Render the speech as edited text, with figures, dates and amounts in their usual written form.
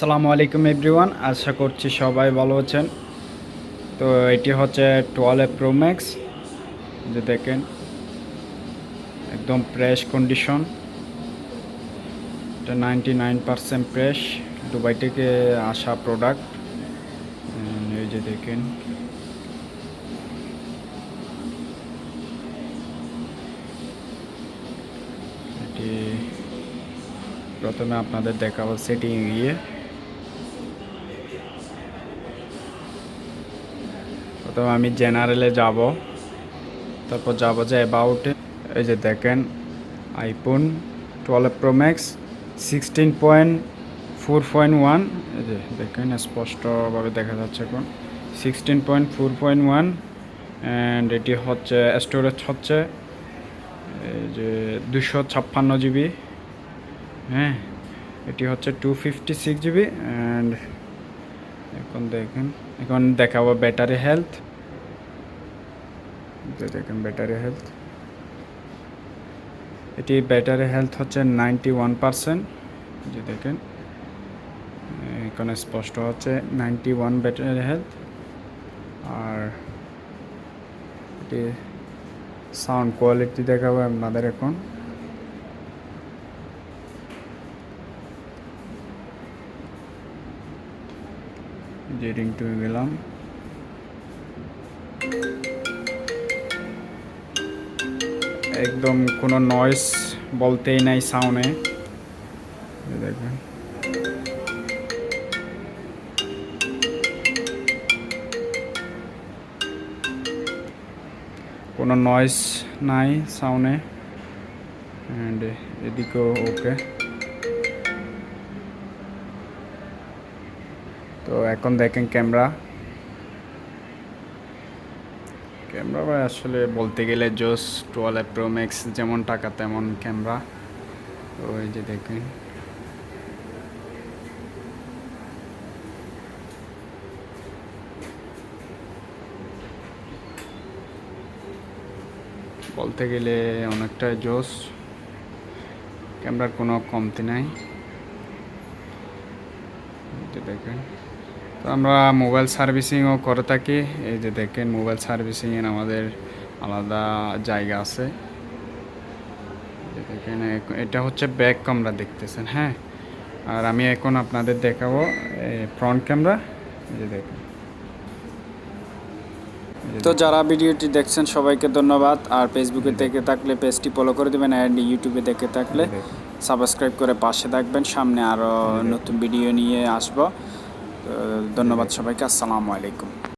আসসালামু আলাইকুম এভরিওয়ান, আশা করছি সবাই ভালো আছেন। তো এটি হচ্ছে 12 প্রো ম্যাক্স, যে দেখেন একদম ফ্রেশ কন্ডিশন, এটা 99% ফ্রেশ, দুবাই থেকে আসা প্রোডাক্ট। এই যে দেখেন এটি প্রথমে আপনাদের দেখাবো সেটিং গিয়ে। প্রথমে আমি জেনারেলে যাব, তারপর যাব যে অ্যাবাউটে। এই যে দেখেন আইফোন 12 প্রো ম্যাক্স 16.4.1, এই যে দেখেন স্পষ্টভাবে দেখা যাচ্ছে এখন 16.4.1। অ্যান্ড এটি হচ্ছে স্টোরেজ হচ্ছে এই যে 256 জিবি। হ্যাঁ, এটি হচ্ছে 256 জিবি। অ্যান্ড এখন দেখাবো ব্যাটারি হেলথ। দেখেন ব্যাটারি হেলথ, এটি ব্যাটারি হেলথ হচ্ছে 91%। যে দেখেন এখানে স্পষ্ট হচ্ছে 91 ব্যাটারি হেলথ। আর এটি সাউন্ড কোয়ালিটি দেখাবো আপনাদের এখন। যে রিংটু গেলাম, একদম কোনো নয়েস বলতেই নাই সাউন্ডে। দেখবেন কোনো নয়েস নাই সাউন্ডে। অ্যান্ড এদিকেও ওকে। তো এখন দেখেন ক্যামেরা আসলে বলতে গেলে জোস। 12 প্রো ম্যাক্স যেমন টাকা তেমন ক্যামেরা। তো এই যে দেখেন বলতে গেলে অনেকটা জোস, ক্যামেরার কোনো কমতি নাই। দেখেন, তো আমরা মোবাইল সার্ভিসিংও করে থাকি। এই যে দেখেন মোবাইল সার্ভিসিংয়ের আমাদের আলাদা জায়গা আছে। দেখেন এটা হচ্ছে ব্যাক ক্যামেরা দেখতেছেন। হ্যাঁ, আর আমি এখন আপনাদের দেখাবো ফ্রন্ট ক্যামেরা। এই যে দেখেন। তো যারা ভিডিওটি দেখছেন সবাইকে ধন্যবাদ। আর ফেসবুকে দেখে থাকলে পেজটি ফলো করে দেবেন, আর ইউটিউবে দেখে থাকলে সাবস্ক্রাইব করে পাশে থাকবেন। সামনে আরও নতুন ভিডিও নিয়ে আসবো। ধন্যবাদ সবাইকে। আসসালামু আলাইকুম।